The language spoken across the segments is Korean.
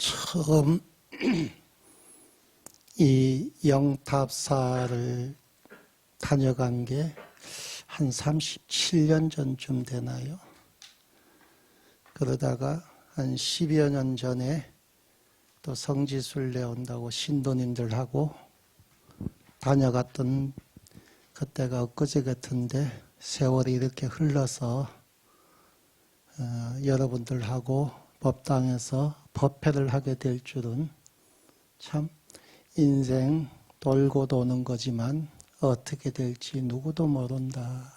처음 이 영탑사를 다녀간 게 한 37년 전쯤 되나요? 그러다가 한 10여 년 전에 또 성지순례 온다고 신도님들하고 다녀갔던 그때가 엊그제 같은데 세월이 이렇게 흘러서 여러분들하고 법당에서 법회를 하게 될 줄은 참 인생 돌고 도는 거지만 어떻게 될지 누구도 모른다.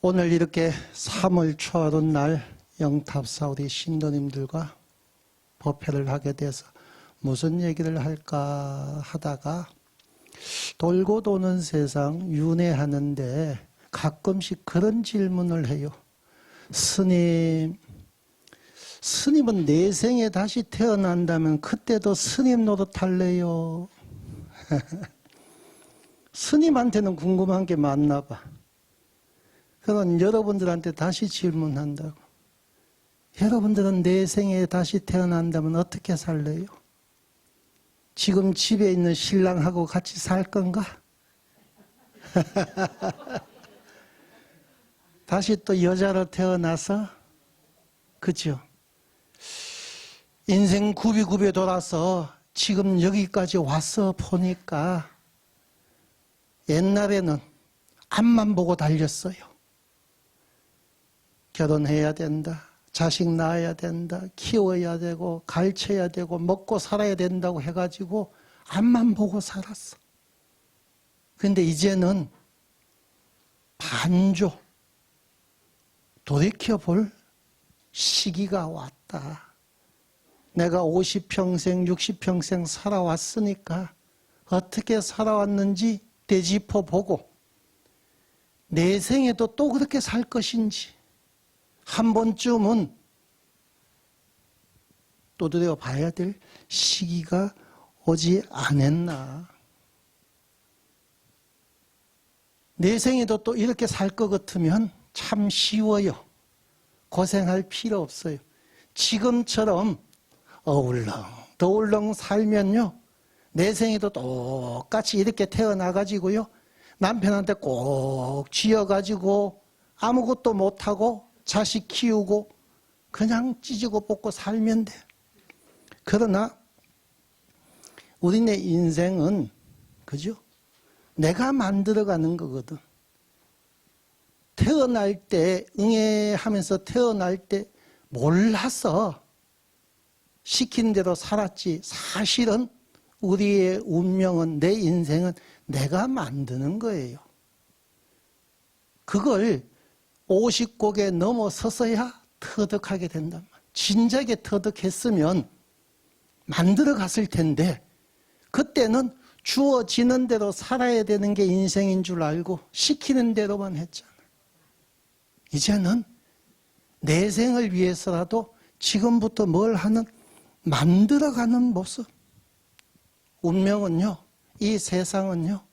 오늘 이렇게 3월 초하룻 날 영탑사 우리 신도님들과 법회를 하게 돼서 무슨 얘기를 할까 하다가 돌고 도는 세상 윤회하는데 가끔씩 그런 질문을 해요. 스님은 내생에 다시 태어난다면 그때도 스님 노릇할래요? 스님한테는 궁금한 게 많나 봐. 그건 여러분들한테 다시 질문한다고. 여러분들은 내생에 다시 태어난다면 어떻게 살래요? 지금 집에 있는 신랑하고 같이 살 건가? 다시 또 여자로 태어나서, 그죠? 인생 굽이굽이 돌아서 지금 여기까지 와서 보니까 옛날에는 앞만 보고 달렸어요. 결혼해야 된다, 자식 낳아야 된다, 키워야 되고 가르쳐야 되고 먹고 살아야 된다고 해가지고 앞만 보고 살았어. 근데 이제는 반조, 돌이켜볼 시기가 왔다. 내가 50평생, 60평생 살아왔으니까 어떻게 살아왔는지 되짚어보고 내 생에도 또 그렇게 살 것인지 한 번쯤은 두드려 봐야 될 시기가 오지 않았나. 내 생에도 또 이렇게 살 것 같으면 참 쉬워요. 고생할 필요 없어요. 지금처럼 어울렁 살면요, 내 생에도 똑같이 이렇게 태어나가지고요, 남편한테 꼭 쥐어가지고 아무것도 못하고 자식 키우고 그냥 찌지고 볶고 살면 돼. 그러나 우리네 인생은, 그죠? 내가 만들어가는 거거든. 태어날 때, 응애하면서 태어날 때 몰라서 시킨 대로 살았지, 사실은 우리의 운명은, 내 인생은 내가 만드는 거예요. 그걸 50곡에 넘어서서야 터득하게 된단 말이에요. 진작에 터득했으면 만들어 갔을 텐데 그때는 주어지는 대로 살아야 되는 게 인생인 줄 알고 시키는 대로만 했잖아. 이제는 내 생을 위해서라도 지금부터 뭘 하는, 만들어가는 모습. 운명은요, 이 세상은요,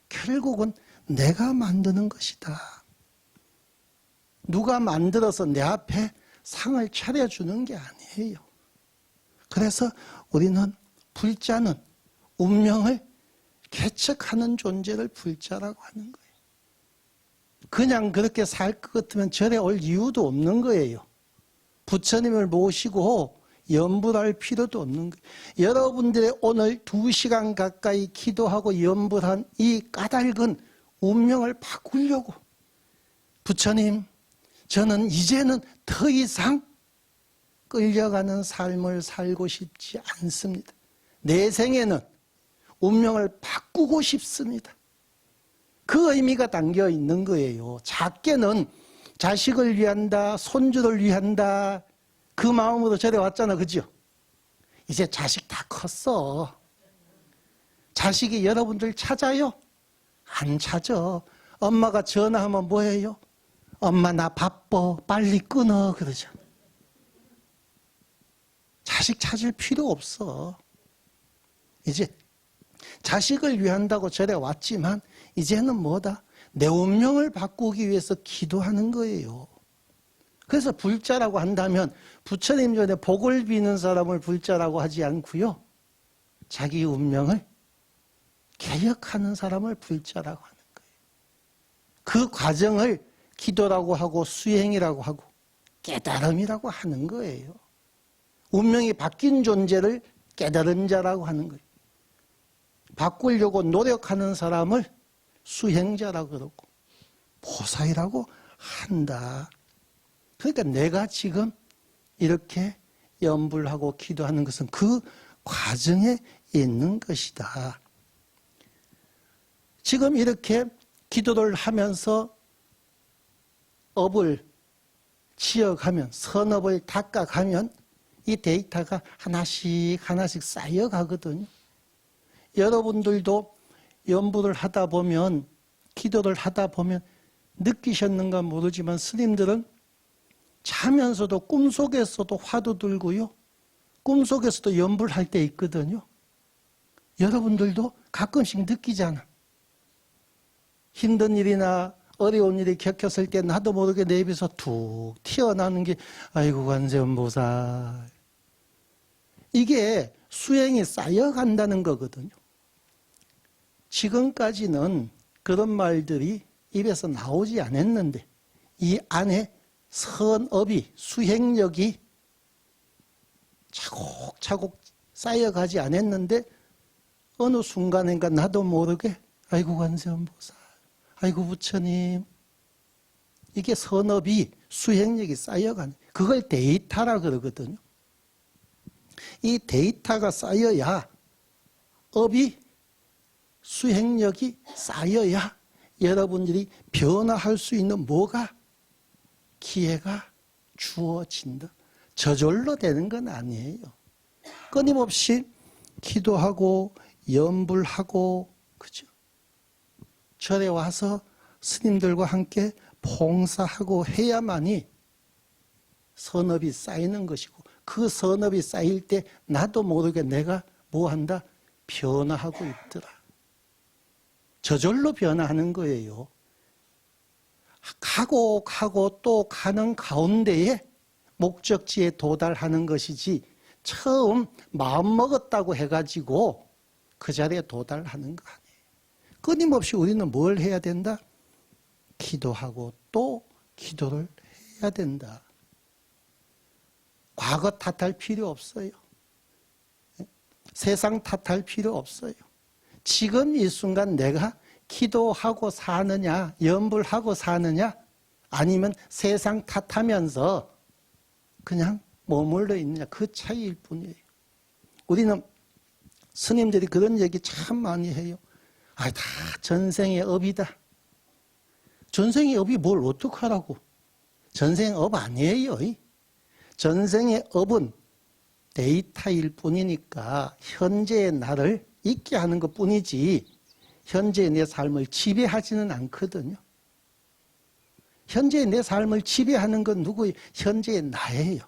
결국은 내가 만드는 것이다. 누가 만들어서 내 앞에 상을 차려주는 게 아니에요. 그래서 우리는 불자는 운명을 개척하는 존재를 불자라고 하는 거예요. 그냥 그렇게 살 것 같으면 절에 올 이유도 없는 거예요. 부처님을 모시고 염불할 필요도 없는 거예요. 여러분들의 오늘 2시간 가까이 기도하고 염불한 이 까닭은 운명을 바꾸려고. 부처님, 저는 이제는 더 이상 끌려가는 삶을 살고 싶지 않습니다. 내 생에는 운명을 바꾸고 싶습니다. 그 의미가 담겨 있는 거예요. 작게는 자식을 위한다, 손주를 위한다, 그 마음으로 절에 왔잖아, 그죠? 이제 자식 다 컸어. 자식이 여러분들 찾아요? 안 찾아. 엄마가 전화하면 뭐해요? 엄마 나 바빠, 빨리 끊어, 그러죠. 자식 찾을 필요 없어. 이제 자식을 위한다고 절에 왔지만 이제는 뭐다? 내 운명을 바꾸기 위해서 기도하는 거예요. 그래서 불자라고 한다면 부처님 전에 복을 비는 사람을 불자라고 하지 않고요. 자기 운명을 개혁하는 사람을 불자라고 하는 거예요. 그 과정을 기도라고 하고 수행이라고 하고 깨달음이라고 하는 거예요. 운명이 바뀐 존재를 깨달은 자라고 하는 거예요. 바꾸려고 노력하는 사람을 수행자라고 그러고 보살이라고 한다. 그러니까 내가 지금 이렇게 염불하고 기도하는 것은 그 과정에 있는 것이다. 지금 이렇게 기도를 하면서 업을 지어가면, 선업을 닦아가면 이 데이터가 하나씩 하나씩 쌓여가거든요. 여러분들도 염불을 하다 보면, 기도를 하다 보면 느끼셨는가 모르지만 스님들은 자면서도 꿈속에서도 화두 들고요. 꿈속에서도 염불할 때 있거든요. 여러분들도 가끔씩 느끼잖아. 힘든 일이나 어려운 일이 겪었을 때 나도 모르게 내 입에서 툭 튀어나오는 게 아이고 관세음보살. 이게 수행이 쌓여간다는 거거든요. 지금까지는 그런 말들이 입에서 나오지 않았는데 이 안에 선업이, 수행력이 차곡차곡 쌓여가지 않았는데 어느 순간인가 나도 모르게 아이고 관세음보살, 아이고 부처님, 이게 선업이, 수행력이 쌓여가는, 그걸 데이터라 그러거든요. 이 데이터가 쌓여야, 업이, 수행력이 쌓여야 여러분들이 변화할 수 있는 뭐가 기회가 주어진다. 저절로 되는 건 아니에요. 끊임없이 기도하고 염불하고, 그죠? 절에 와서 스님들과 함께 봉사하고 해야만이 선업이 쌓이는 것이고, 그 선업이 쌓일 때 나도 모르게 내가 뭐한다? 변화하고 있더라. 저절로 변화하는 거예요. 가고 또 가는 가운데에 목적지에 도달하는 것이지 처음 마음먹었다고 해가지고 그 자리에 도달하는 거 아니에요. 끊임없이 우리는 뭘 해야 된다? 기도하고 또 기도를 해야 된다. 과거 탓할 필요 없어요. 세상 탓할 필요 없어요. 지금 이 순간 내가 기도하고 사느냐, 염불하고 사느냐, 아니면 세상 탓하면서 그냥 머물러 있느냐, 그 차이일 뿐이에요. 우리는 스님들이 그런 얘기 참 많이 해요. 아, 다 전생의 업이다. 전생의 업이 뭘 어떡하라고. 전생의 업 아니에요. 전생의 업은 데이터일 뿐이니까 현재의 나를 있게 하는 것 뿐이지 현재의 내 삶을 지배하지는 않거든요. 현재의 내 삶을 지배하는 건 누구예요? 현재의 나예요.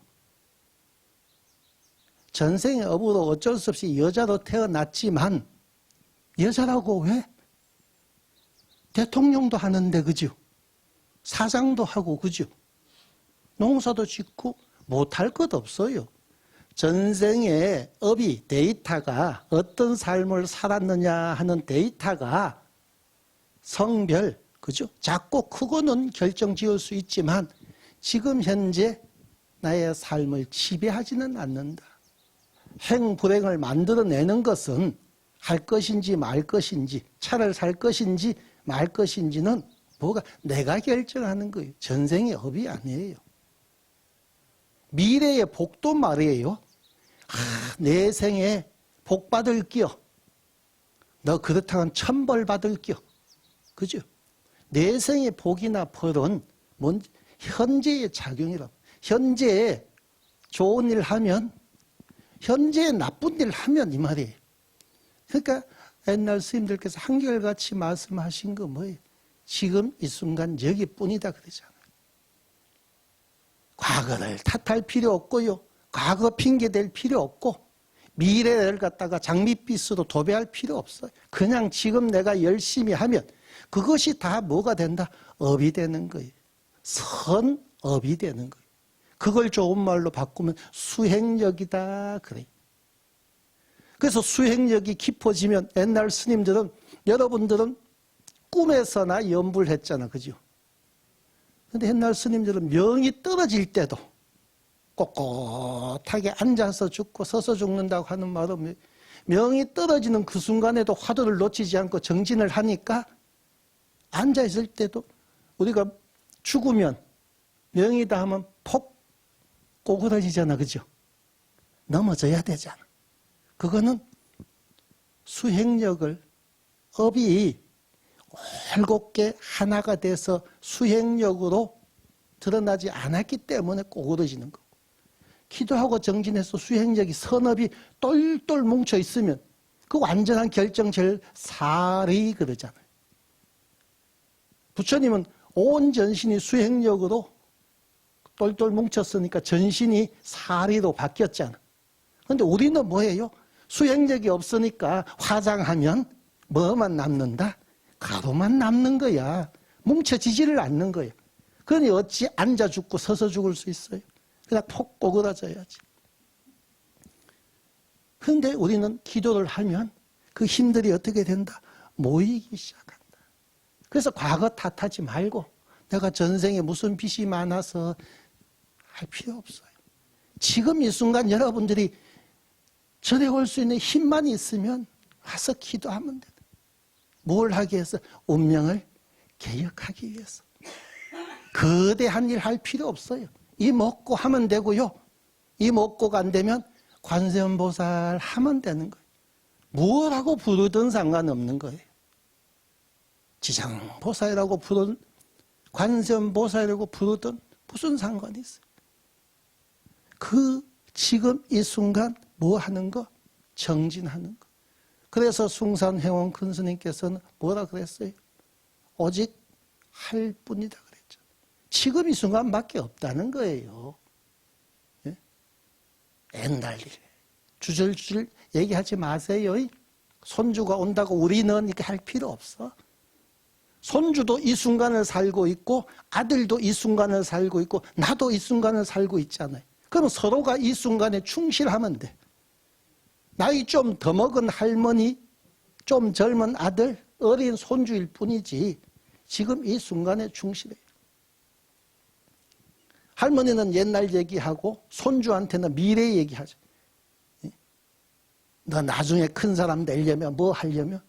전생의 업으로 어쩔 수 없이 여자로 태어났지만 여자라고 왜? 대통령도 하는데, 그죠? 사장도 하고, 그죠? 농사도 짓고 못할 것 없어요. 전생의 업이, 데이터가 어떤 삶을 살았느냐 하는 데이터가 성별, 그죠? 작고 크고는 결정 지을 수 있지만 지금 현재 나의 삶을 지배하지는 않는다. 행불행을 만들어내는 것은 할 것인지 말 것인지, 차를 살 것인지 말 것인지는 뭐가 내가 결정하는 거예요. 전생의 업이 아니에요. 미래의 복도 말이에요. 내 생에 복 받을 겨. 너 그렇다면 천벌 받을 겨. 그죠? 내 생의 복이나 벌은 현재의 작용이라고. 현재에 좋은 일 하면, 현재에 나쁜 일 하면 이 말이에요. 그러니까 옛날 스님들께서 한결같이 말씀하신 거 뭐예요? 지금 이 순간 여기뿐이다 그러잖아요. 과거를 탓할 필요 없고요. 과거 핑계댈 필요 없고 미래를 갖다가 장밋빛으로 도배할 필요 없어요. 그냥 지금 내가 열심히 하면 그것이 다 뭐가 된다? 업이 되는 거예요. 선업이 되는 거예요. 그걸 좋은 말로 바꾸면 수행력이다 그래. 그래서 수행력이 깊어지면 옛날 스님들은 여러분들은 꿈에서나 염불을 했잖아. 그죠? 근데 옛날 스님들은 명이 떨어질 때도 꼿꼿하게 앉아서 죽고 서서 죽는다고 하는 말은 명이 떨어지는 그 순간에도 화두를 놓치지 않고 정진을 하니까 앉아있을 때도 우리가 죽으면 명이다 하면 폭 꼬그러지잖아. 그죠? 넘어져야 되잖아. 그거는 수행력을 업이 올곧게 하나가 돼서 수행력으로 드러나지 않았기 때문에 꼬그러지는 거고, 기도하고 정진해서 수행력이 선업이 똘똘 뭉쳐 있으면 그 완전한 결정체를 사리 그러잖아요. 부처님은 온 전신이 수행력으로 똘똘 뭉쳤으니까 전신이 사리로 바뀌었잖아. 그런데 우리는 뭐예요? 수행력이 없으니까 화장하면 뭐만 남는다? 가루만 남는 거야. 뭉쳐지지를 않는 거야. 그러니 어찌 앉아 죽고 서서 죽을 수 있어요? 그냥 폭 꼬그라져야지. 그런데 우리는 기도를 하면 그 힘들이 어떻게 된다? 모이기 시작한다. 그래서 과거 탓하지 말고 내가 전생에 무슨 빚이 많아서 할 필요 없어요. 지금 이 순간 여러분들이 절에 올 수 있는 힘만 있으면 와서 기도하면 돼요. 뭘 하기 위해서? 운명을 개혁하기 위해서. 거대한 일 할 필요 없어요. 이 먹고 하면 되고요. 이 먹고가 안 되면 관세음보살 하면 되는 거예요. 뭐라고 부르든 상관없는 거예요. 지장보살이라고 부르든 관세음보살이라고 부르든 무슨 상관이 있어요. 그 지금 이 순간 뭐 하는 거? 정진하는 거. 그래서 숭산회원 큰 스님께서는 뭐라 그랬어요? 오직 할 뿐이다 그랬죠. 지금 이 순간밖에 없다는 거예요. 예? 옛날 일 주절주절 얘기하지 마세요. 손주가 온다고 우리는 이렇게 할 필요 없어. 손주도 이 순간을 살고 있고 아들도 이 순간을 살고 있고 나도 이 순간을 살고 있잖아요. 그럼 서로가 이 순간에 충실하면 돼. 나이 좀 더 먹은 할머니, 좀 젊은 아들, 어린 손주일 뿐이지 지금 이 순간에 충실해요. 할머니는 옛날 얘기하고 손주한테는 미래 얘기하죠. 너 나중에 큰 사람 되려면 뭐 하려면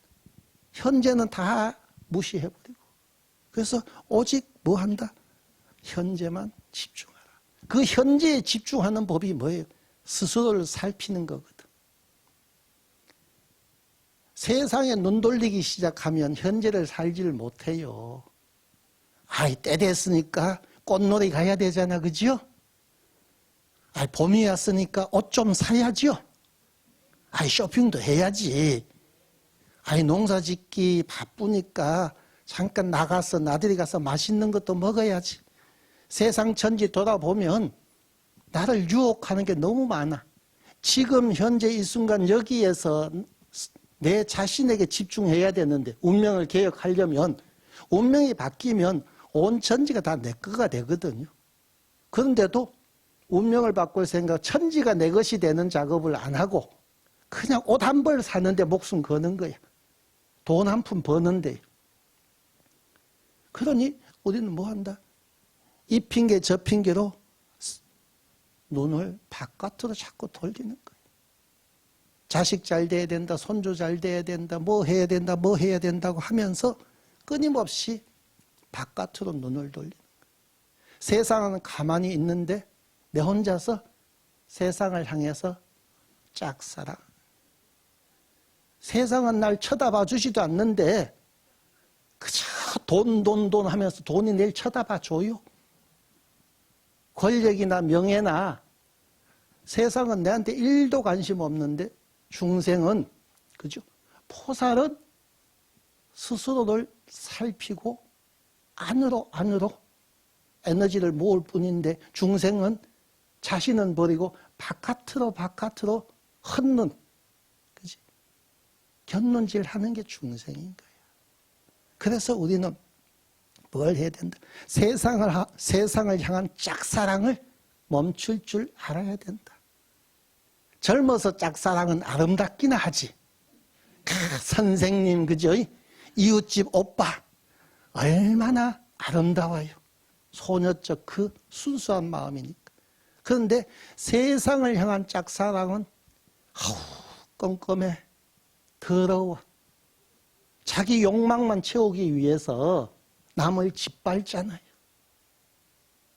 현재는 다 무시해버리고 그래서 오직 뭐 한다? 현재만 집중하라. 그 현재에 집중하는 법이 뭐예요? 스스로를 살피는 거거든. 세상에 눈 돌리기 시작하면 현재를 살지를 못해요. 아이, 때 됐으니까 꽃놀이 가야 되잖아, 그죠? 아이, 봄이 왔으니까 옷 좀 사야죠. 아이, 쇼핑도 해야지. 아이, 농사 짓기 바쁘니까 잠깐 나가서 나들이 가서 맛있는 것도 먹어야지. 세상 천지 돌아보면 나를 유혹하는 게 너무 많아. 지금 현재 이 순간 여기에서 내 자신에게 집중해야 되는데 운명을 개혁하려면 운명이 바뀌면 온 천지가 다 내 거가 되거든요. 그런데도 운명을 바꿀 생각, 천지가 내 것이 되는 작업을 안 하고 그냥 옷 한 벌 사는데 목숨 거는 거야. 돈 한 푼 버는데. 그러니 우리는 뭐 한다? 이 핑계 저 핑계로 눈을 바깥으로 자꾸 돌리는 거예요. 자식 잘 돼야 된다, 손주 잘 돼야 된다, 뭐 해야 된다, 뭐 해야 된다고 하면서 끊임없이 바깥으로 눈을 돌리는 거예요. 세상은 가만히 있는데 내 혼자서 세상을 향해서 짝사랑. 세상은 날 쳐다봐 주지도 않는데 그저 돈 하면서 돈이 날 쳐다봐 줘요. 권력이나 명예나 세상은 내한테 1도 관심 없는데 중생은, 그죠? 포살은 스스로를 살피고 안으로 에너지를 모을 뿐인데 중생은 자신은 버리고 바깥으로 헛눈, 그지? 곁눈질 하는 게 중생인 거예요. 그래서 우리는 뭘 해야 된다? 세상을 향한 짝사랑을 멈출 줄 알아야 된다. 젊어서 짝사랑은 아름답기나 하지. 선생님, 그죠? 이웃집 오빠, 얼마나 아름다워요. 소녀적 그 순수한 마음이니까. 그런데 세상을 향한 짝사랑은 껌껌해, 더러워. 자기 욕망만 채우기 위해서 남을 짓밟잖아요.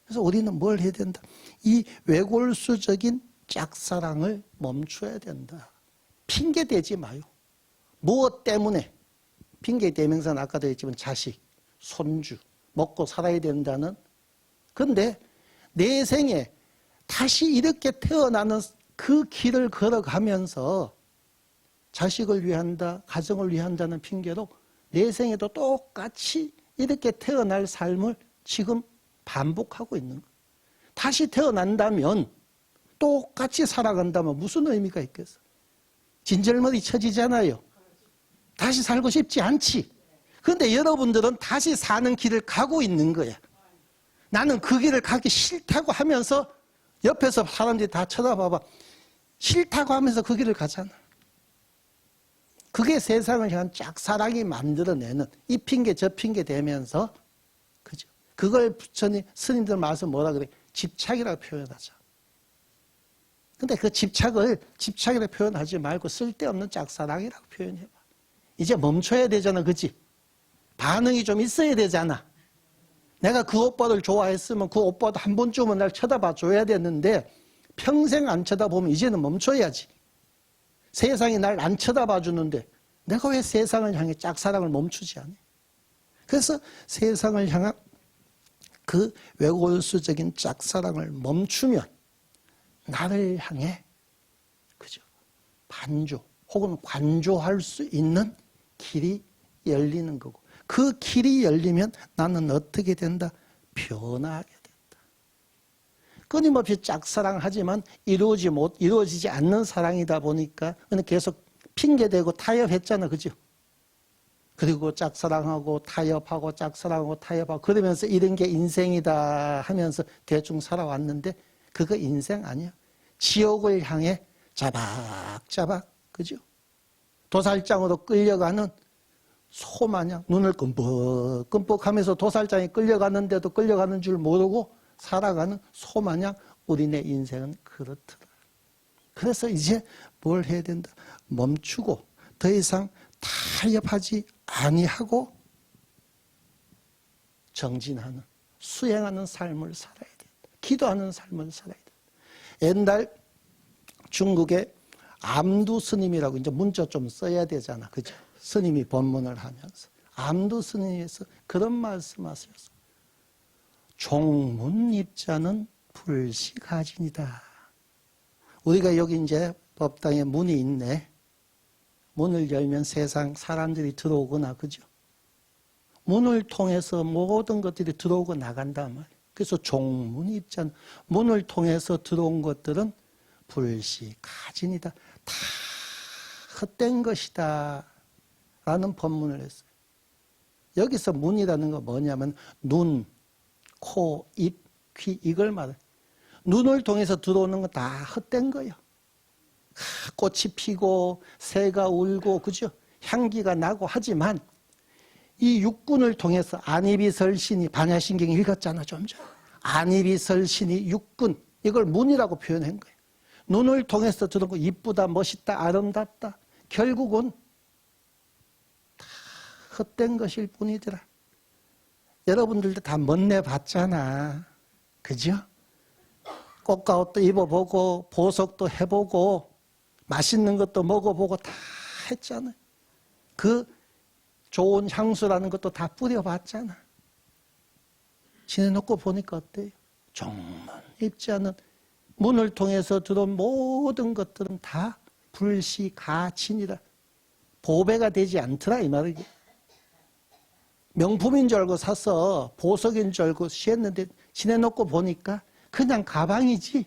그래서 우리는 뭘 해야 된다? 이 외골수적인 짝사랑을 멈춰야 된다. 핑계 대지 마요. 무엇 때문에? 핑계 대명사는 아까도 했지만 자식, 손주, 먹고 살아야 된다는. 그런데 내 생에 다시 이렇게 태어나는 그 길을 걸어가면서 자식을 위한다, 가정을 위한다는 핑계로 내 생에도 똑같이 이렇게 태어날 삶을 지금 반복하고 있는 거예요. 다시 태어난다면 똑같이 살아간다면 무슨 의미가 있겠어? 진절머리 쳐지잖아요. 다시 살고 싶지 않지. 그런데 여러분들은 다시 사는 길을 가고 있는 거야. 나는 그 길을 가기 싫다고 하면서 옆에서 사람들이 다 쳐다봐봐. 싫다고 하면서 그 길을 가잖아. 그게 세상을 향한 짝사랑이 만들어내는 이 핑계 저 핑계 대면서, 그죠? 그걸 부처님 스님들 말씀 뭐라 그래? 집착이라고 표현하죠. 근데 그 집착이라고 표현하지 말고 쓸데없는 짝사랑이라고 표현해봐. 이제 멈춰야 되잖아, 그치? 반응이 좀 있어야 되잖아. 내가 그 오빠를 좋아했으면 그 오빠도 한 번쯤은 날 쳐다봐 줘야 되는데 평생 안 쳐다보면 이제는 멈춰야지. 세상이 날 안 쳐다봐 주는데 내가 왜 세상을 향해 짝사랑을 멈추지 않아? 그래서 세상을 향한 그 외골수적인 짝사랑을 멈추면 나를 향해, 그죠? 반조 혹은 관조할 수 있는 길이 열리는 거고, 그 길이 열리면 나는 어떻게 된다? 변하게 된다. 끊임없이 짝사랑하지만 이루어지지 않는 사랑이다 보니까 계속 핑계대고 타협했잖아, 그죠? 그리고 짝사랑하고 타협하고 짝사랑하고 타협하고 그러면서 이런 게 인생이다 하면서 대충 살아왔는데 그거 인생 아니야. 지옥을 향해 자박자박, 그죠? 도살장으로 끌려가는 소마냥 눈을 끔뻑끔뻑하면서 도살장에 끌려가는데도 끌려가는 줄 모르고 살아가는 소마냥 우리네 인생은 그렇더라. 그래서 이제 뭘 해야 된다? 멈추고 더 이상 타협하지 아니하고 정진하는, 수행하는 삶을 살아야 된다. 기도하는 삶을 살아야 된다. 옛날 중국의 암두 스님이라고 이제 문자 좀 써야 되잖아, 그죠? 스님이 법문을 하면서 암두 스님에서 그런 말씀하셨어. 종문입자는 불시가진이다. 우리가 여기 이제 법당에 문이 있네. 문을 열면 세상 사람들이 들어오거나, 그죠? 문을 통해서 모든 것들이 들어오고 나간단 말이에요. 그래서 종문입자는 문을 통해서 들어온 것들은 불시가진이다. 다 헛된 것이다. 라는 법문을 했어요. 여기서 문이라는 건 뭐냐면 눈, 코, 입, 귀 이걸 말해요. 눈을 통해서 들어오는 건 다 헛된 거예요. 꽃이 피고 새가 울고, 그죠? 향기가 나고 하지만 이 육군을 통해서 안이비설신이 반야신경 읽었잖아, 좀 전. 안이비설신이 육군, 이걸 문이라고 표현한 거예요. 눈을 통해서 들은 거 이쁘다, 멋있다, 아름답다. 결국은 다 헛된 것일 뿐이더라. 여러분들도 다 멋내 봤잖아. 그죠? 꽃가옷도 입어보고 보석도 해보고 맛있는 것도 먹어보고 다 했잖아요. 그 좋은 향수라는 것도 다 뿌려봤잖아. 지내놓고 보니까 어때요? 정말 입지 않은 문을 통해서 들어온 모든 것들은 다 불시가진이라. 보배가 되지 않더라 이 말이지. 명품인 줄 알고 사서 보석인 줄 알고 시했는데 지내놓고 보니까 그냥 가방이지.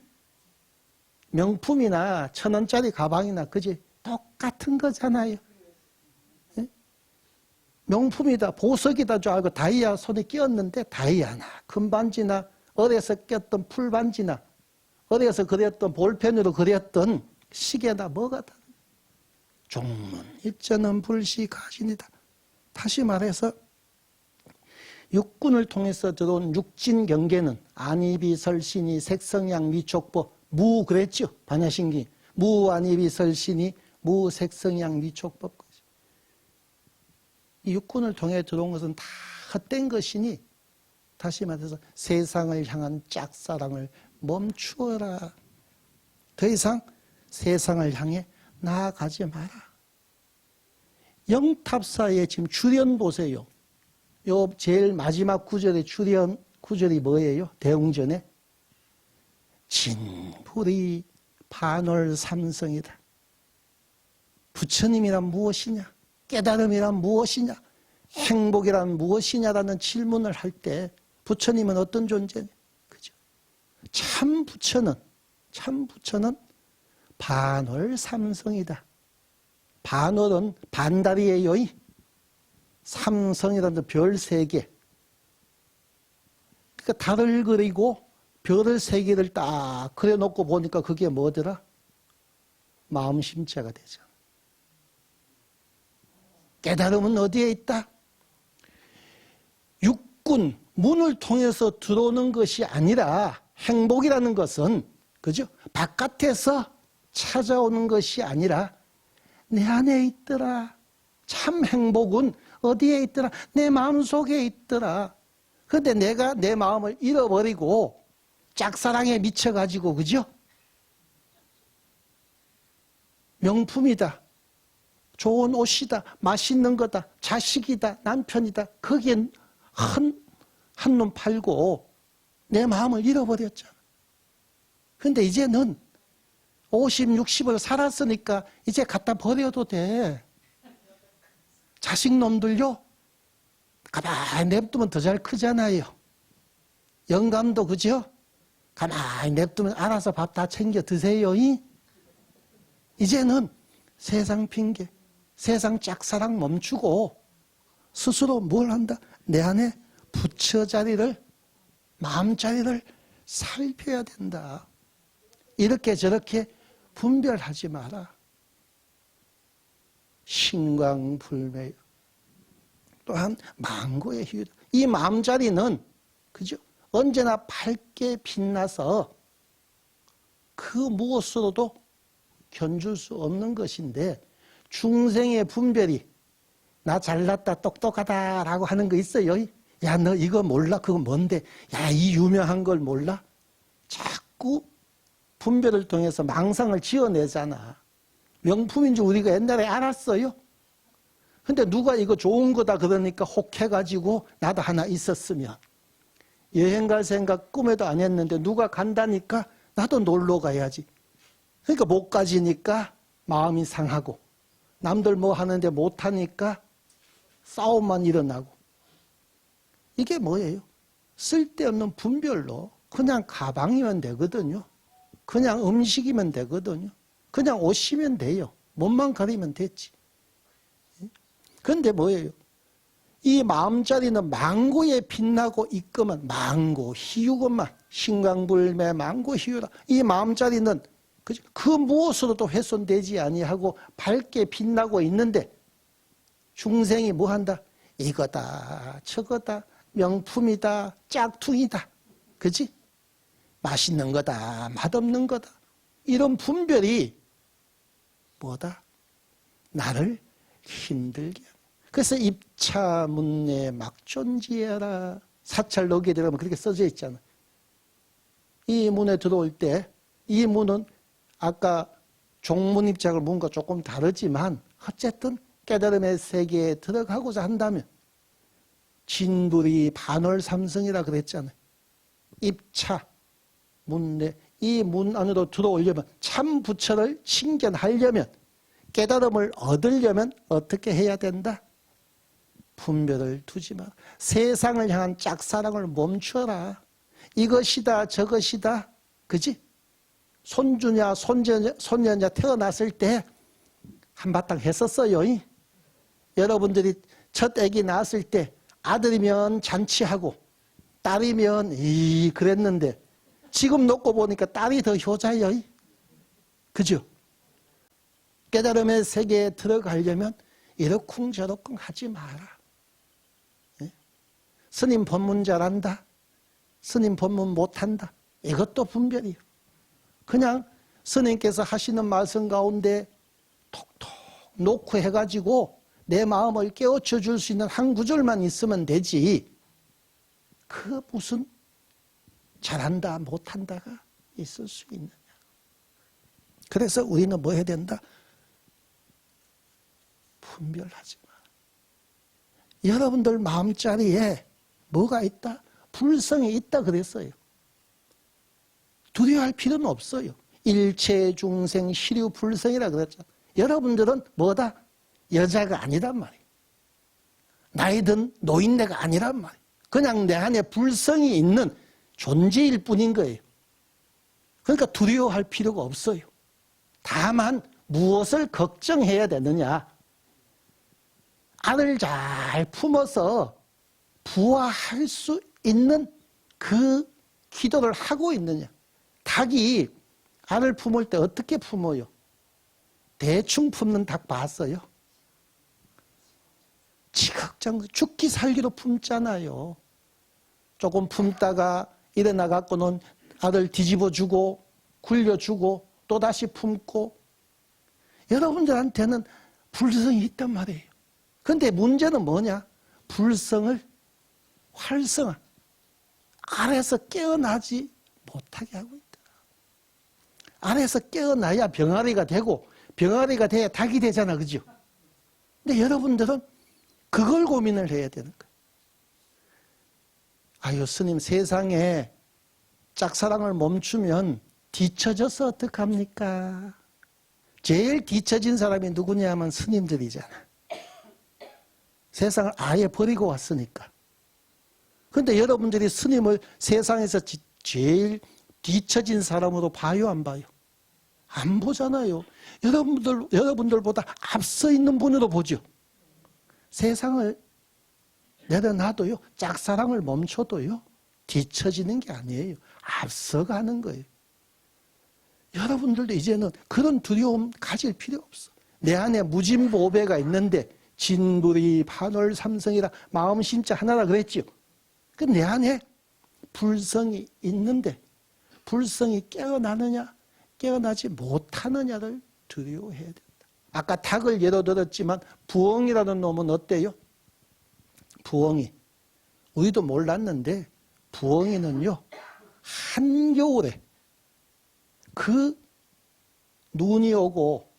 명품이나 1,000원짜리 가방이나 그지 똑같은 거잖아요. 네? 명품이다 보석이다 줄 알고 다이아 손에 끼었는데 다이아나 금반지나 어려서 꼈던 풀반지나 어디에서 그렸던 볼펜으로 그렸던 시계나 뭐가 다 종문 입전은 불시 가신이다. 다시 말해서 육군을 통해서 들어온 육진 경계는 안이비 설신이 색성양 미촉보 무 그랬죠. 반야신기 무 안이비 설신이 무 색성양 미촉법. 이 육군을 통해 들어온 것은 다 헛된 것이니 다시 말해서 세상을 향한 짝사랑을 멈추어라. 더 이상 세상을 향해 나아가지 마라. 영탑사의 지금 출연 보세요. 요 제일 마지막 구절의 출연 구절이 뭐예요? 대웅전에 진불이 반월삼성이다. 부처님이란 무엇이냐? 깨달음이란 무엇이냐? 행복이란 무엇이냐라는 질문을 할 때 부처님은 어떤 존재냐? 그죠? 참 부처는 반월삼성이다. 반월은 반달이에요. 삼성이라는 별 3개. 그러니까 달을 그리고 별을 3개를 딱 그려놓고 보니까 그게 뭐더라? 마음심체가 되잖아. 깨달음은 어디에 있다? 육군, 문을 통해서 들어오는 것이 아니라 행복이라는 것은, 그죠? 바깥에서 찾아오는 것이 아니라 내 안에 있더라. 참 행복은 어디에 있더라? 내 마음속에 있더라. 그런데 내가 내 마음을 잃어버리고 짝사랑에 미쳐가지고, 그죠? 명품이다. 좋은 옷이다. 맛있는 거다. 자식이다. 남편이다. 거기에 한눈 팔고 내 마음을 잃어버렸잖아. 근데 이제는 50, 60을 살았으니까 이제 갖다 버려도 돼. 자식놈들요. 가만히 냅두면 더 잘 크잖아요. 영감도 그죠? 가만히 냅두면 알아서 밥 다 챙겨 드세요. 이제는 세상 핑계, 세상 짝사랑 멈추고 스스로 뭘 한다? 내 안에 부처 자리를, 마음 자리를 살펴야 된다. 이렇게 저렇게 분별하지 마라. 신광불매. 또한 망고의 희유다. 이 마음 자리는 그죠? 언제나 밝게 빛나서 그 무엇으로도 견줄 수 없는 것인데 중생의 분별이 나 잘났다 똑똑하다라고 하는 거 있어요. 야, 너 이거 몰라? 그거 뭔데? 야, 이 유명한 걸 몰라? 자꾸 분별을 통해서 망상을 지어내잖아. 명품인 줄 우리가 옛날에 알았어요. 근데 누가 이거 좋은 거다 그러니까 혹해가지고 나도 하나 있었으면. 여행 갈 생각 꿈에도 안 했는데 누가 간다니까 나도 놀러 가야지. 그러니까 못 가지니까 마음이 상하고 남들 뭐 하는데 못 하니까 싸움만 일어나고. 이게 뭐예요? 쓸데없는 분별로 그냥 가방이면 되거든요. 그냥 음식이면 되거든요. 그냥 옷이면 돼요. 몸만 가리면 됐지. 그런데 뭐예요? 이 마음자리는 망고에 빛나고 있거만 망고 희유건만 신광불매 망고 희유라. 이 마음자리는 그 무엇으로도 훼손되지 아니하고 밝게 빛나고 있는데 중생이 뭐한다? 이거다 저거다 명품이다 짝퉁이다. 그치? 맛있는 거다 맛없는 거다. 이런 분별이 뭐다? 나를 힘들게 하는. 그래서 입차문내 막존지해라. 사찰 녹에 들어가면 그렇게 써져 있잖아. 이 문에 들어올 때 이 문은 아까 종문 입장을 문과 조금 다르지만 어쨌든 깨달음의 세계에 들어가고자 한다면 진불이 반월삼성이라 그랬잖아요. 입차 문내 이 문 안으로 들어오려면 참 부처를 친견하려면 깨달음을 얻으려면 어떻게 해야 된다? 분별을 두지 마라. 세상을 향한 짝사랑을 멈춰라. 이것이다 저것이다. 그지? 손주냐 손녀냐 태어났을 때 한바탕 했었어요. 여러분들이 첫 아기 낳았을 때 아들이면 잔치하고 딸이면 그랬는데 지금 놓고 보니까 딸이 더 효자요. 그죠? 깨달음의 세계에 들어가려면 이러쿵저러쿵 하지 마라. 예? 스님 법문 잘한다. 스님 법문 못한다. 이것도 분별이요. 그냥 스님께서 하시는 말씀 가운데 톡톡 놓고 해가지고 내 마음을 깨우쳐 줄 수 있는 한 구절만 있으면 되지. 그 무슨 잘한다 못한다가 있을 수 있느냐. 그래서 우리는 뭐 해야 된다? 분별하지 마. 여러분들 마음자리에 뭐가 있다? 불성이 있다 그랬어요. 두려워할 필요는 없어요. 일체 중생 시류 불성이라 그랬죠. 여러분들은 뭐다? 여자가 아니란 말이에요. 나이든 노인네가 아니란 말이에요. 그냥 내 안에 불성이 있는 존재일 뿐인 거예요. 그러니까 두려워할 필요가 없어요. 다만 무엇을 걱정해야 되느냐? 알을 잘 품어서 부화할 수 있는 그 기도를 하고 있느냐. 닭이 알을 품을 때 어떻게 품어요? 대충 품는 닭 봤어요? 지극정 죽기 살기로 품잖아요. 조금 품다가 일어나갖고는 알을 뒤집어주고 굴려주고 또다시 품고. 여러분들한테는 불성이 있단 말이에요. 그런데 문제는 뭐냐? 불성을 활성화, 알에서 깨어나지 못하게 하고 있다. 알에서 깨어나야 병아리가 되고 병아리가 돼야 닭이 되잖아. 그죠? 근데 여러분들은 그걸 고민을 해야 되는 거예요. 아유, 스님, 세상에 짝사랑을 멈추면 뒤처져서 어떡합니까? 제일 뒤처진 사람이 누구냐 하면 스님들이잖아. 세상을 아예 버리고 왔으니까. 그런데 여러분들이 스님을 세상에서 제일 뒤처진 사람으로 봐요, 안 봐요? 안 보잖아요. 여러분들보다 앞서 있는 분으로 보죠. 세상을 내려놔도요, 짝사랑을 멈춰도요, 뒤처지는 게 아니에요. 앞서가는 거예요. 여러분들도 이제는 그런 두려움 가질 필요 없어. 내 안에 무진보배가 있는데 진불이 반월삼성이라 마음 심자 하나라 그랬죠. 그 내 안에 불성이 있는데 불성이 깨어나느냐 깨어나지 못하느냐를 두려워해야 된다. 아까 닭을 예로 들었지만 부엉이라는 놈은 어때요? 부엉이. 우리도 몰랐는데 부엉이는요, 한겨울에 그 눈이 오고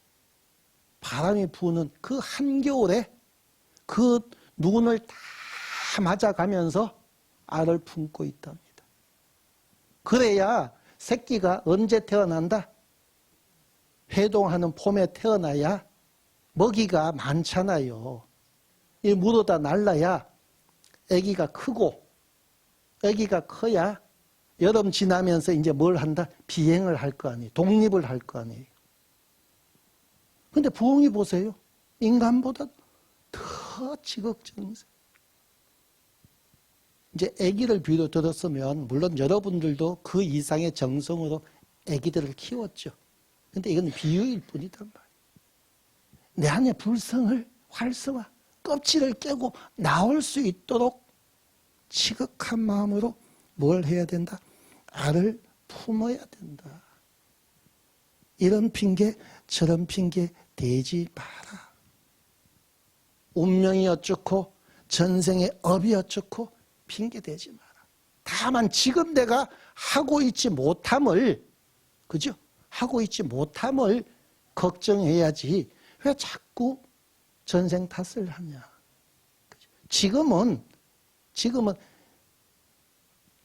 바람이 부는 그 한겨울에 그 눈을 다 맞아가면서 알을 품고 있답니다. 그래야 새끼가 언제 태어난다? 회동하는 봄에 태어나야 먹이가 많잖아요. 이 물어다 날라야 아기가 크고, 아기가 커야 여름 지나면서 이제 뭘 한다? 비행을 할 거 아니에요. 독립을 할 거 아니에요. 근데 부엉이 보세요. 인간보다 더 지극정세. 이제 아기를 비로 들었으면 물론 여러분들도 그 이상의 정성으로 아기들을 키웠죠. 근데 이건 비유일 뿐이단 말이에요. 내 안에 불성을 활성화, 껍질을 깨고 나올 수 있도록 지극한 마음으로 뭘 해야 된다? 알을 품어야 된다. 이런 핑계 저런 핑계 대지 마라. 운명이 어쩌고 전생의 업이 어쩌고 핑계 대지 마라. 다만 지금 내가 하고 있지 못함을, 그죠? 하고 있지 못함을 걱정해야지 왜 자꾸 전생 탓을 하냐. 그죠? 지금은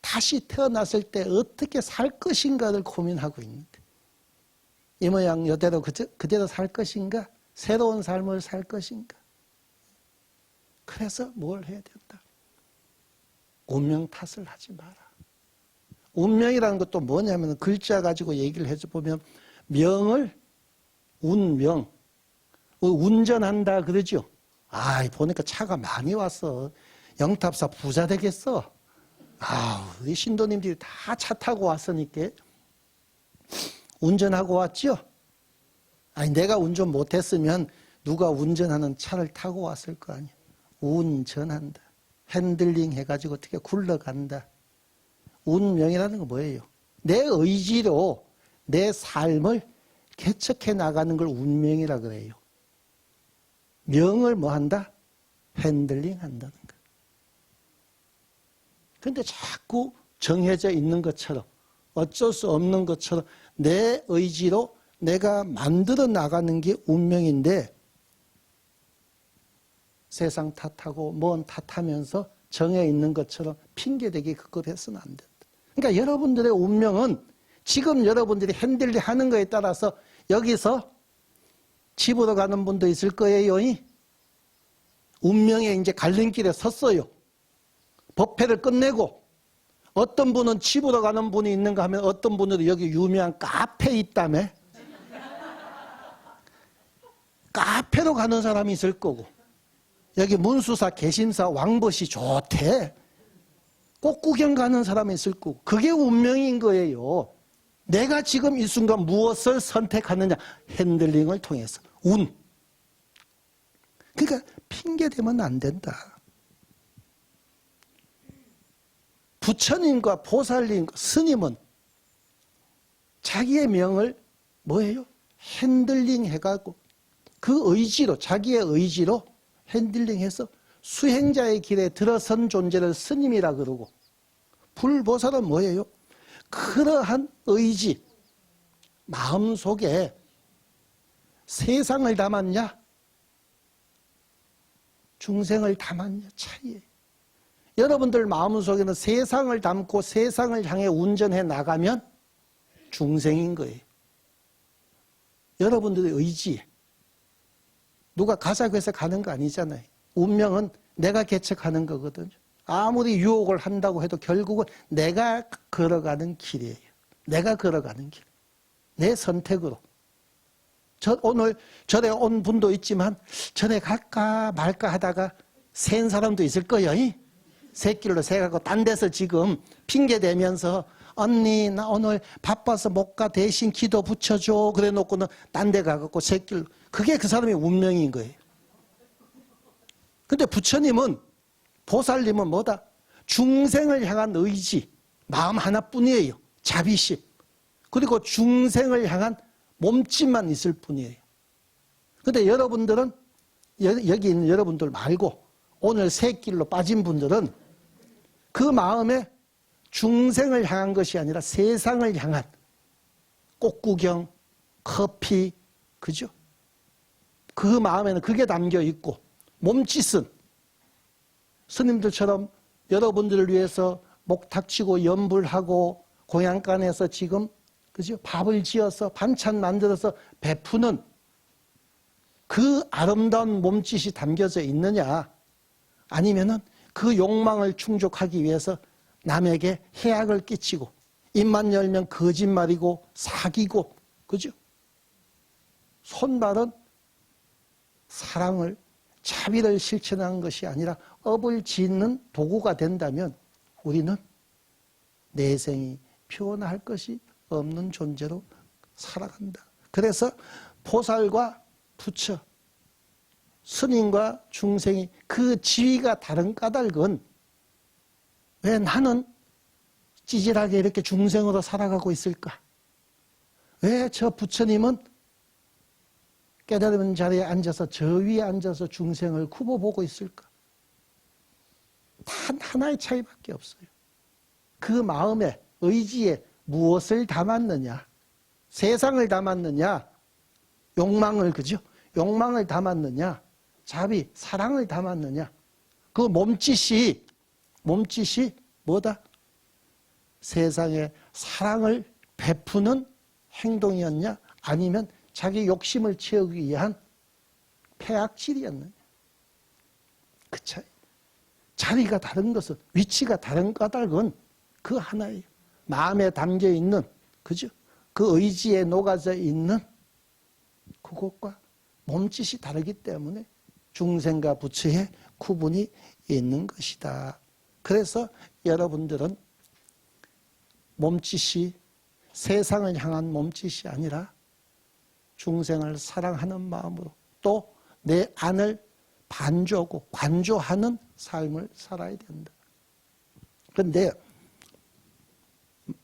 다시 태어났을 때 어떻게 살 것인가를 고민하고 있는데, 이 모양 이대로 그대로 살 것인가? 새로운 삶을 살 것인가? 그래서 뭘 해야 된다? 운명 탓을 하지 마라. 운명이라는 것도 뭐냐면 글자 가지고 얘기를 해보면 명을 운명, 운전한다 그러죠. 아, 보니까 차가 많이 왔어. 영탑사 부자 되겠어. 우리 신도님들이 다 차 타고 왔으니까 운전하고 왔죠? 아니, 내가 운전 못했으면 누가 운전하는 차를 타고 왔을 거 아니야. 운전한다. 핸들링 해가지고 어떻게 굴러간다. 운명이라는 건 뭐예요? 내 의지로 내 삶을 개척해 나가는 걸 운명이라 그래요. 명을 뭐 한다? 핸들링 한다는 거. 근데 자꾸 정해져 있는 것처럼 어쩔 수 없는 것처럼 내 의지로 내가 만들어 나가는 게 운명인데 세상 탓하고 뭔 탓하면서 정해 있는 것처럼 핑계대기 그것 해서는 안 된다. 그러니까 여러분들의 운명은 지금 여러분들이 핸들링 하는 거에 따라서 여기서 집으로 가는 분도 있을 거예요. 운명의 이제 갈림길에 섰어요. 법회를 끝내고 어떤 분은 집으로 가는 분이 있는가 하면 어떤 분은 여기 유명한 카페에 있다며 카페로 가는 사람이 있을 거고 여기 문수사 개심사 왕벗이 좋대 꽃 구경 가는 사람이 있을 거고 그게 운명인 거예요. 내가 지금 이 순간 무엇을 선택하느냐 핸들링을 통해서 운. 그러니까 핑계대면 안 된다. 부처님과 보살님과 스님은 자기의 명을 뭐예요? 핸들링 해가지고 그 의지로 자기의 의지로 핸들링해서 수행자의 길에 들어선 존재를 스님이라 그러고 불보살은 뭐예요? 그러한 의지 마음속에 세상을 담았냐 중생을 담았냐 차이예요. 여러분들 마음속에는 세상을 담고 세상을 향해 운전해 나가면 중생인 거예요. 여러분들의 의지에 누가 가자고 해서 가는 거 아니잖아요. 운명은 내가 개척하는 거거든요. 아무리 유혹을 한다고 해도 결국은 내가 걸어가는 길이에요. 내가 걸어가는 길. 내 선택으로. 오늘 절에 온 분도 있지만 절에 갈까 말까 하다가 센 사람도 있을 거예요. 새길로 새가고 딴 데서 지금 핑계대면서 언니 나 오늘 바빠서 못 가 대신 기도 붙여줘 그래 놓고는 딴 데 가갖고 새길로 그게 그 사람의 운명인 거예요. 근데 부처님은 보살님은 뭐다? 중생을 향한 의지 마음 하나뿐이에요. 자비심 그리고 중생을 향한 몸짓만 있을 뿐이에요. 근데 여러분들은 여기 있는 여러분들 말고 오늘 새길로 빠진 분들은 그 마음에 중생을 향한 것이 아니라 세상을 향한 꽃구경, 커피, 그죠? 그 마음에는 그게 담겨 있고 몸짓은 스님들처럼 여러분들을 위해서 목탁치고 염불하고 고향간에서 지금 그죠? 밥을 지어서 반찬 만들어서 베푸는 그 아름다운 몸짓이 담겨져 있느냐 아니면은 그 욕망을 충족하기 위해서 남에게 해악을 끼치고 입만 열면 거짓말이고 사기고 그죠? 손발은 사랑을 자비를 실천하는 것이 아니라 업을 짓는 도구가 된다면 우리는 내생이 표현할 것이 없는 존재로 살아간다. 그래서 보살과 부처, 스님과 중생이 그 지위가 다른 까닭은 왜 나는 찌질하게 이렇게 중생으로 살아가고 있을까? 왜 저 부처님은 깨달은 자리에 앉아서 저 위에 앉아서 중생을 굽어보고 있을까? 단 하나의 차이밖에 없어요. 그 마음에 의지에 무엇을 담았느냐? 세상을 담았느냐? 욕망을 그죠? 욕망을 담았느냐? 자비, 사랑을 담았느냐? 그 몸짓이 뭐다? 세상에 사랑을 베푸는 행동이었냐? 아니면 자기 욕심을 채우기 위한 폐악질이었느냐? 그 차이. 자리가 다른 것은, 위치가 다른 까닭은 그 하나예요. 마음에 담겨 있는, 그죠? 그 의지에 녹아져 있는 그것과 몸짓이 다르기 때문에 중생과 부처의 구분이 있는 것이다. 그래서 여러분들은 몸짓이 세상을 향한 몸짓이 아니라 중생을 사랑하는 마음으로 또 내 안을 반조하고 관조하는 삶을 살아야 된다. 그런데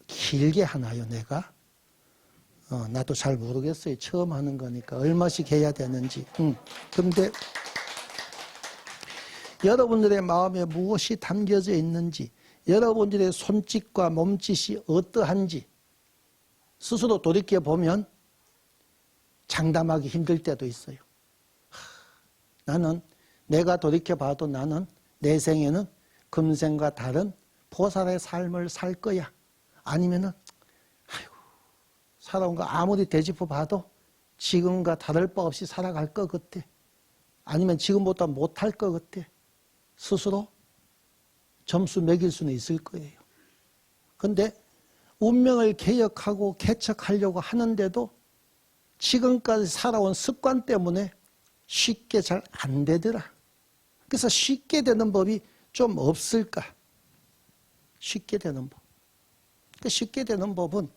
길게 하나요, 내가? 나도 잘 모르겠어요. 처음 하는 거니까 얼마씩 해야 되는지. 그런데 여러분들의 마음에 무엇이 담겨져 있는지, 여러분들의 손짓과 몸짓이 어떠한지 스스로 돌이켜보면 장담하기 힘들 때도 있어요. 나는 내가 돌이켜봐도 나는 내 생에는 금생과 다른 보살의 삶을 살 거야. 아니면은 아이고 살아온 거 아무리 되짚어 봐도 지금과 다를 바 없이 살아갈 것 같아. 아니면 지금보다 못할 것 같아. 스스로 점수 매길 수는 있을 거예요. 그런데 운명을 개혁하고 개척하려고 하는데도 지금까지 살아온 습관 때문에 쉽게 잘 안 되더라. 그래서 쉽게 되는 법이 좀 없을까? 쉽게 되는 법. 그 쉽게 되는 법은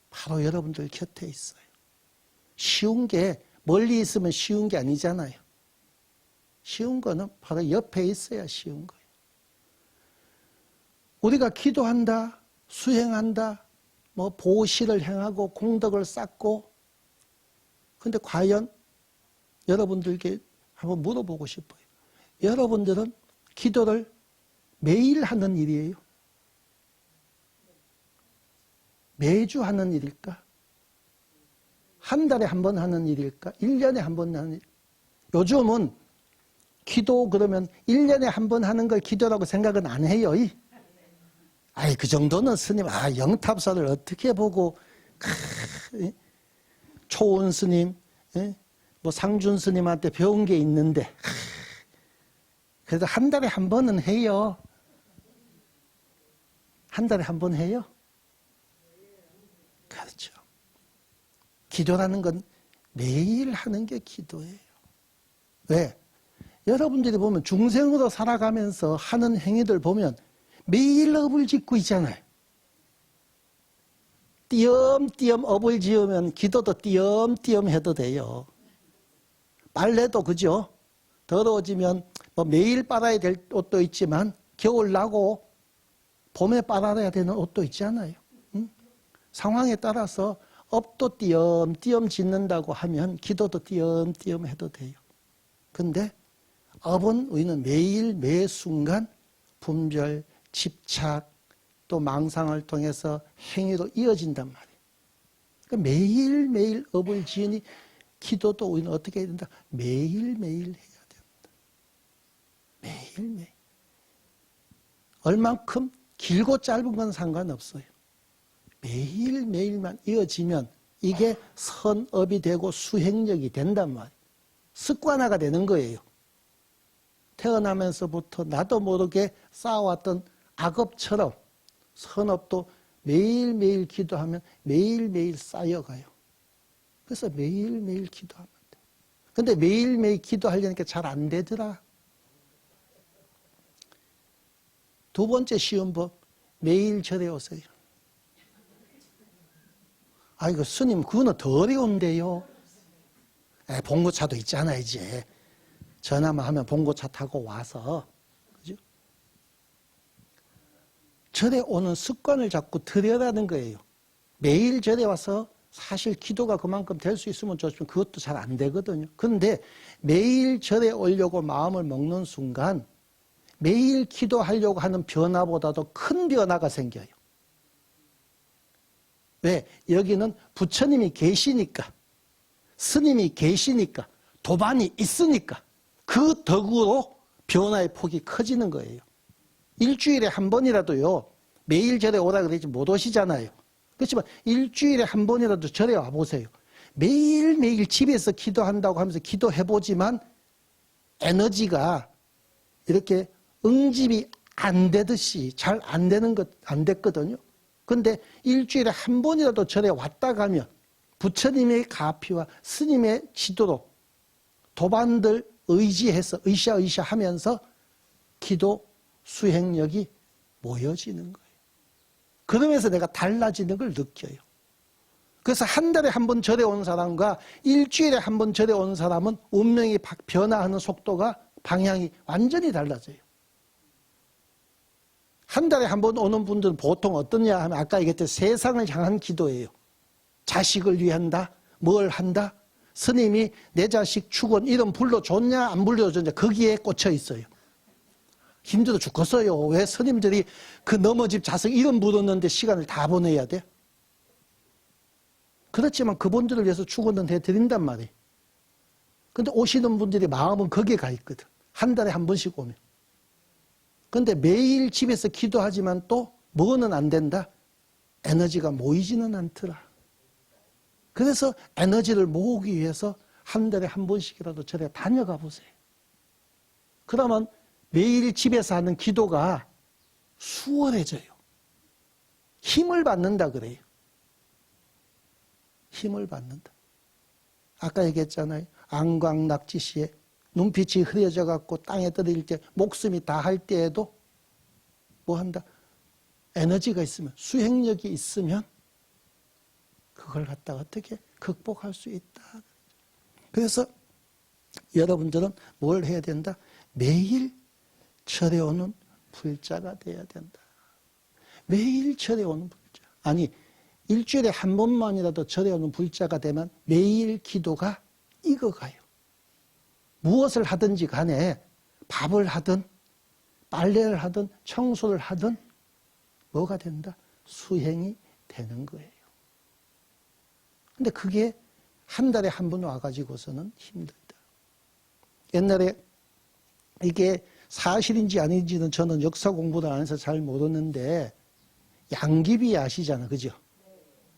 바로 여러분들 곁에 있어요. 쉬운 게 멀리 있으면 쉬운 게 아니잖아요. 쉬운 거는 바로 옆에 있어야 쉬운 거예요. 우리가 기도한다, 수행한다, 보시를 행하고 공덕을 쌓고, 근데 과연 여러분들께 한번 물어보고 싶어요. 여러분들은 기도를 매일 하는 일이에요? 매주 하는 일일까? 한 달에 한 번 하는 일일까? 1년에 한 번 하는 일. 요즘은 기도 그러면 1년에 한 번 하는 걸 기도라고 생각은 안 해요. 아이, 그 정도는 스님, 영탑사를 어떻게 보고, 초원 스님, 상준 스님한테 배운 게 있는데, 그래도 한 달에 한 번은 해요. 한 달에 한 번 해요? 그렇죠. 기도라는 건 매일 하는 게 기도예요. 왜? 여러분들이 보면 중생으로 살아가면서 하는 행위들 보면 매일 업을 짓고 있잖아요. 띄엄띄엄 업을 지으면 기도도 띄엄띄엄 해도 돼요. 빨래도 그죠? 더러워지면 매일 빨아야 될 옷도 있지만 겨울 나고 봄에 빨아야 되는 옷도 있잖아요. 응? 상황에 따라서 업도 띄엄띄엄 짓는다고 하면 기도도 띄엄띄엄 해도 돼요. 근데 업은 우리는 매일 매 순간 분별, 집착, 또 망상을 통해서 행위로 이어진단 말이에요. 그러니까 매일매일 업을 지으니 기도도 우리는 어떻게 해야 된다? 매일매일 해야 된다. 매일매일. 얼만큼 길고 짧은 건 상관없어요. 매일매일만 이어지면 이게 선업이 되고 수행력이 된단 말이에요. 습관화가 되는 거예요. 태어나면서부터 나도 모르게 쌓아왔던 악업처럼 선업도 매일매일 기도하면 매일매일 쌓여가요. 그래서 매일매일 기도하면 돼. 근데 매일매일 기도하려니까 잘 안 되더라. 두 번째 쉬운 법, 매일 절에 오세요. 아이고 스님 그거는 더 어려운데요. 봉고차도 있잖아 이제. 전화만 하면 봉고차 타고 와서, 그죠? 절에 오는 습관을 자꾸 들여라는 거예요. 매일 절에 와서 사실 기도가 그만큼 될 수 있으면 좋지만 그것도 잘 안 되거든요. 그런데 매일 절에 오려고 마음을 먹는 순간 매일 기도하려고 하는 변화보다도 큰 변화가 생겨요. 왜? 여기는 부처님이 계시니까, 스님이 계시니까, 도반이 있으니까 그 덕으로 변화의 폭이 커지는 거예요. 일주일에 한 번이라도요, 매일 절에 오라 그러지 못 오시잖아요. 그렇지만 일주일에 한 번이라도 절에 와보세요. 매일매일 집에서 기도한다고 하면서 기도해보지만 에너지가 이렇게 응집이 안 되듯이 잘 안 되는 것, 안 됐거든요. 근데 일주일에 한 번이라도 절에 왔다 가면 부처님의 가피와 스님의 지도로 도반들 의지해서 으쌰으쌰 하면서 기도 수행력이 모여지는 거예요. 그러면서 내가 달라지는 걸 느껴요. 그래서 한 달에 한 번 절에 온 사람과 일주일에 한 번 절에 온 사람은 운명이 변화하는 속도가 방향이 완전히 달라져요. 한 달에 한 번 오는 분들은 보통 어떠냐 하면 아까 얘기했던 세상을 향한 기도예요. 자식을 위한다, 뭘 한다, 스님이 내 자식 축원 이름 불러줬냐 안 불러줬냐 거기에 꽂혀 있어요. 힘들어 죽겠어요. 왜 스님들이 그 너머 집 자식 이름 부르는데 시간을 다 보내야 돼? 그렇지만 그분들을 위해서 축원은 해드린단 말이에요. 근데 오시는 분들이 마음은 거기에 가 있거든. 한 달에 한 번씩 오면. 근데 매일 집에서 기도하지만 또 뭐는 안 된다? 에너지가 모이지는 않더라. 그래서 에너지를 모으기 위해서 한 달에 한 번씩이라도 절에 다녀가 보세요. 그러면 매일 집에서 하는 기도가 수월해져요. 힘을 받는다 그래요. 힘을 받는다. 아까 얘기했잖아요. 안광낙지시에 눈빛이 흐려져 갖고 땅에 떨어질 때 목숨이 다할 때에도 뭐 한다? 에너지가 있으면, 수행력이 있으면 그걸 갖다가 어떻게 극복할 수 있다. 그래서 여러분들은 뭘 해야 된다? 매일 절에 오는 불자가 돼야 된다. 매일 절에 오는 불자. 아니, 일주일에 한 번만이라도 절에 오는 불자가 되면 매일 기도가 익어가요. 무엇을 하든지 간에 밥을 하든 빨래를 하든 청소를 하든 뭐가 된다? 수행이 되는 거예요. 근데 그게 한 달에 한 번 와가지고서는 힘들다. 옛날에 이게 사실인지 아닌지는 저는 역사 공부를 안 해서 잘 모르는데 양귀비 아시잖아, 그죠?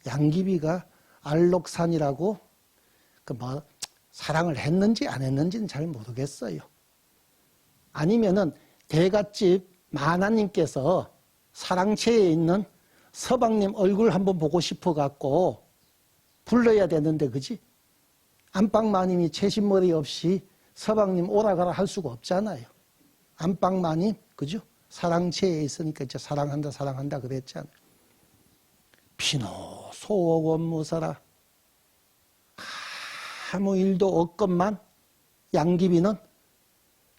양귀비가 알록산이라고 사랑을 했는지 안 했는지는 잘 모르겠어요. 아니면은 대갓집 마나님께서 사랑채에 있는 서방님 얼굴 한번 보고 싶어 갖고 불러야 되는데, 그지? 안방마님이 채신머리 없이 서방님 오라가라 할 수가 없잖아요. 안방마님, 그죠? 사랑채에 있으니까 이제 사랑한다 그랬잖아요. 피노 소옥 원무사라. 아무 일도 없건만 양귀비는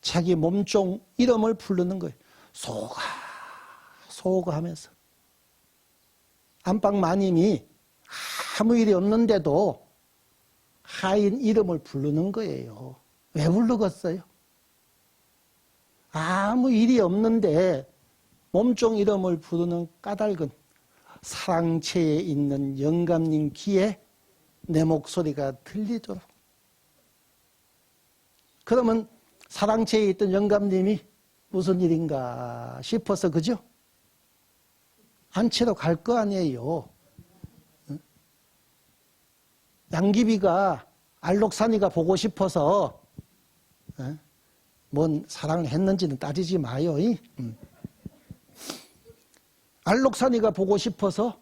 자기 몸종 이름을 부르는 거예요. 소가 하면서. 안방마님이 아무 일이 없는데도 하인 이름을 부르는 거예요. 왜 부르겠어요? 아무 일이 없는데 몸종 이름을 부르는 까닭은 사랑채에 있는 영감님 귀에 내 목소리가 들리도록. 그러면 사랑채에 있던 영감님이 무슨 일인가 싶어서, 그죠? 안채로 갈 거 아니에요. 양귀비가 알록산이가 보고 싶어서 뭔 사랑을 했는지는 따지지 마요. 알록산이가 보고 싶어서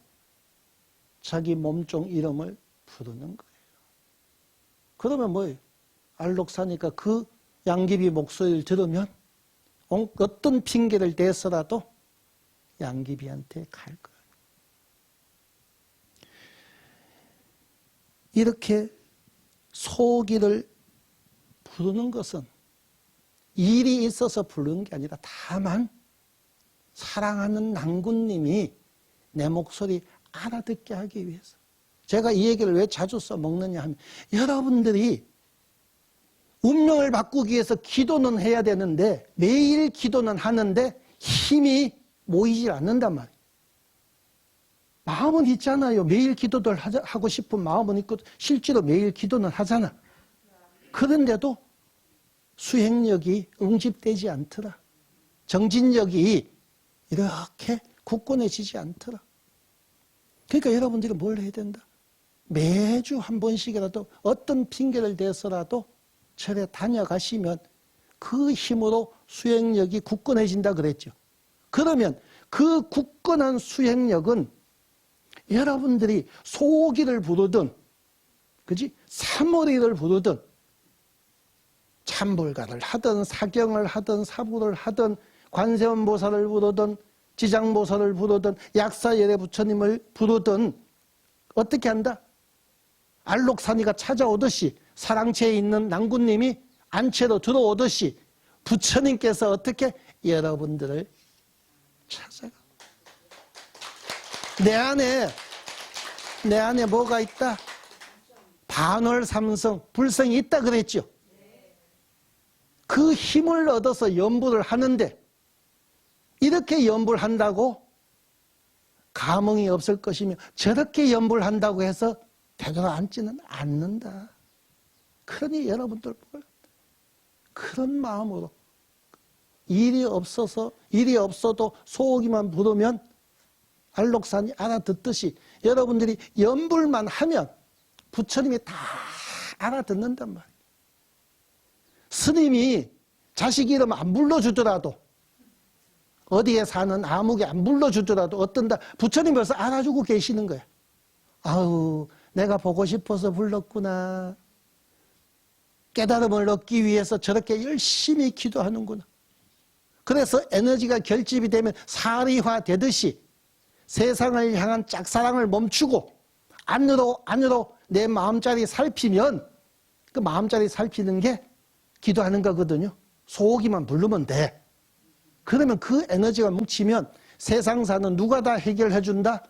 자기 몸종 이름을 부르는 거예요. 그러면 뭐예요? 알록산이가 그 양귀비 목소리를 들으면 어떤 핑계를 대서라도 양귀비한테 갈 거예요. 이렇게 소기를 부르는 것은 일이 있어서 부르는 게 아니라 다만 사랑하는 낭군님이 내 목소리 알아듣게 하기 위해서. 제가 이 얘기를 왜 자주 써먹느냐 하면, 여러분들이 운명을 바꾸기 위해서 기도는 해야 되는데 매일 기도는 하는데 힘이 모이질 않는단 말이에요. 마음은 있잖아요. 매일 기도를 하고 싶은 마음은 있고 실제로 매일 기도는 하잖아. 그런데도 수행력이 응집되지 않더라. 정진력이 이렇게 굳건해지지 않더라. 그러니까 여러분들이 뭘 해야 된다? 매주 한 번씩이라도 어떤 핑계를 대서라도 절에 다녀가시면 그 힘으로 수행력이 굳건해진다 그랬죠. 그러면 그 굳건한 수행력은 여러분들이 소기를 부르든, 그지? 사머리를 부르든, 참불가를 하든, 사경을 하든, 사부를 하든, 관세음보살을 부르든 지장보살을 부르든 약사열애 부처님을 부르든 어떻게 한다? 알록산이가 찾아오듯이 사랑채에 있는 낭군님이 안채로 들어오듯이 부처님께서 어떻게 여러분들을 찾아가. 내 안에 뭐가 있다? 반월삼성, 불성이 있다 그랬죠. 그 힘을 얻어서 연부를 하는데 이렇게 연부를 한다고 감흥이 없을 것이며 저렇게 연부를 한다고 해서 되돌아앉지는 않는다. 그러니 여러분들 그런 마음으로 일이 없어도 소고기만 부르면 알록산이 알아듣듯이 여러분들이 연불만 하면 부처님이 다 알아듣는단 말이에요. 스님이 자식 이름 안 불러주더라도 어디에 사는 아무개 안 불러주더라도 어떤다 부처님 벌써 알아주고 계시는 거야. 아우 내가 보고 싶어서 불렀구나. 깨달음을 얻기 위해서 저렇게 열심히 기도하는구나. 그래서 에너지가 결집이 되면 사리화 되듯이 세상을 향한 짝사랑을 멈추고 안으로 내 마음자리 살피면 그 마음자리 살피는 게 기도하는 거거든요. 소고기만 부르면 돼. 그러면 그 에너지가 뭉치면 세상사는 누가 다 해결해 준다?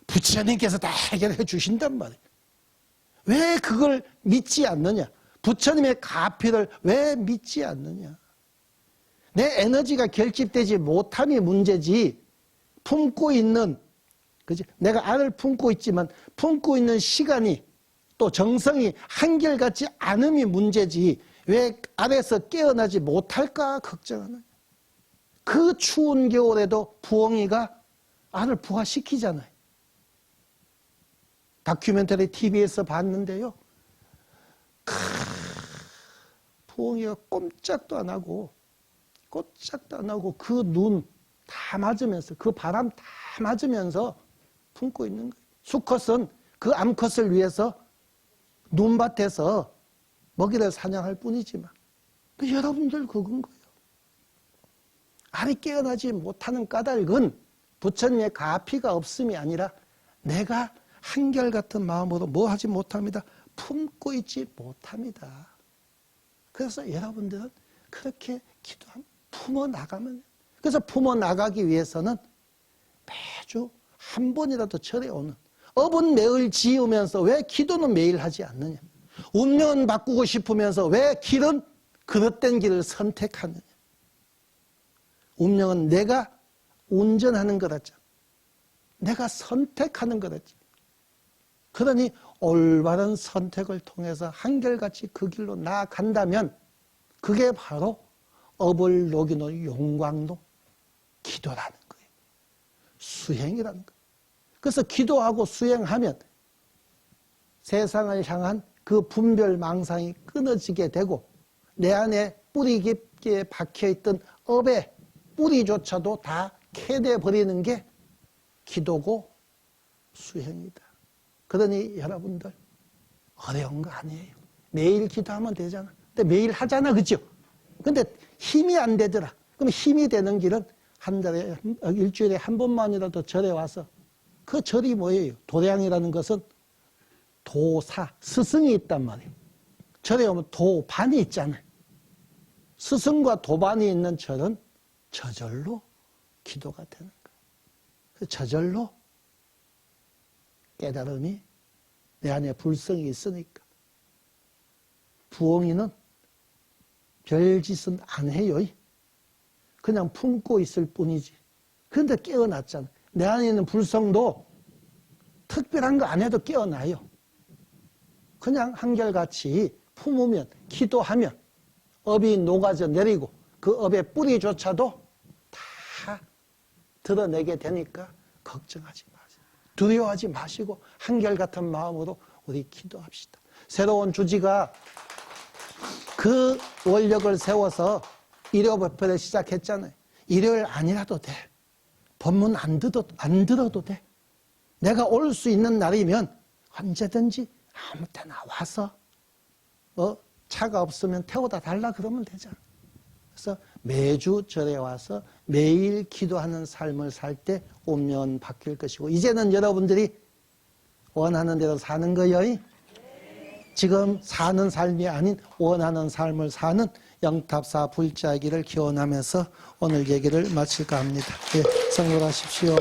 부처님께서 다 해결해 주신단 말이에요. 왜 그걸 믿지 않느냐? 부처님의 가피를 왜 믿지 않느냐? 내 에너지가 결집되지 못함이 문제지 품고 있는 그지? 내가 알을 품고 있지만 품고 있는 시간이 또 정성이 한결같지 않음이 문제지 왜 알에서 깨어나지 못할까 걱정하느냐? 그 추운 겨울에도 부엉이가 알을 부화시키잖아요. 다큐멘터리 TV에서 봤는데요. 부엉이가 꼼짝도 안 하고 그 눈 다 맞으면서 그 바람 다 맞으면서 품고 있는 거예요. 수컷은 그 암컷을 위해서 눈밭에서 먹이를 사냥할 뿐이지만 여러분들 그건 거예요. 알이 깨어나지 못하는 까닭은 부처님의 가피가 없음이 아니라 내가 한결같은 마음으로 뭐 하지 못합니다. 품고 있지 못합니다. 그래서 여러분들은 그렇게 기도하면 품어나가면 그래서 품어나가기 위해서는 매주 한 번이라도 절에 오는 업은 매일 지으면서 왜 기도는 매일 하지 않느냐. 운명은 바꾸고 싶으면서 왜 길은 그릇된 길을 선택하느냐. 운명은 내가 운전하는 거랬죠. 내가 선택하는 거랬죠. 그러니 올바른 선택을 통해서 한결같이 그 길로 나아간다면 그게 바로 업을 녹이는 용광로 기도라는 거예요. 수행이라는 거예요. 그래서 기도하고 수행하면 세상을 향한 그 분별망상이 끊어지게 되고 내 안에 뿌리 깊게 박혀있던 업의 뿌리조차도 다 캐내버리는 게 기도고 수행이다. 그러니 여러분들 어려운 거 아니에요. 매일 기도하면 되잖아. 근데 매일 하잖아, 그죠? 근데 힘이 안 되더라. 그럼 힘이 되는 길은 한 달에 일주일에 한 번만이라도 절에 와서 그 절이 뭐예요? 도량이라는 것은 도사, 스승이 있단 말이에요. 절에 오면 도반이 있잖아요. 스승과 도반이 있는 절은 저절로 기도가 되는 거예요. 저절로 깨달음이 내 안에 불성이 있으니까. 부엉이는 별짓은 안 해요. 그냥 품고 있을 뿐이지. 그런데 깨어났잖아. 내 안에 있는 불성도 특별한 거 안 해도 깨어나요. 그냥 한결같이 품으면, 기도하면 업이 녹아져 내리고 그 업의 뿌리조차도 다 드러내게 되니까 걱정하지 마세요. 두려워하지 마시고 한결같은 마음으로 우리 기도합시다. 새로운 주지가 그 원력을 세워서 일요법회를 시작했잖아요. 일요일 아니라도 돼. 법문 안 들어도 돼. 내가 올 수 있는 날이면 언제든지 아무 때나 와서 차가 없으면 태워다 달라 그러면 되잖아. 그래서 매주 절에 와서 매일 기도하는 삶을 살 때 운명 바뀔 것이고, 이제는 여러분들이 원하는 대로 사는 거예요. 지금 사는 삶이 아닌 원하는 삶을 사는 영탑사 불자기를 기원하면서 오늘 얘기를 마칠까 합니다. 예, 성불하십시오.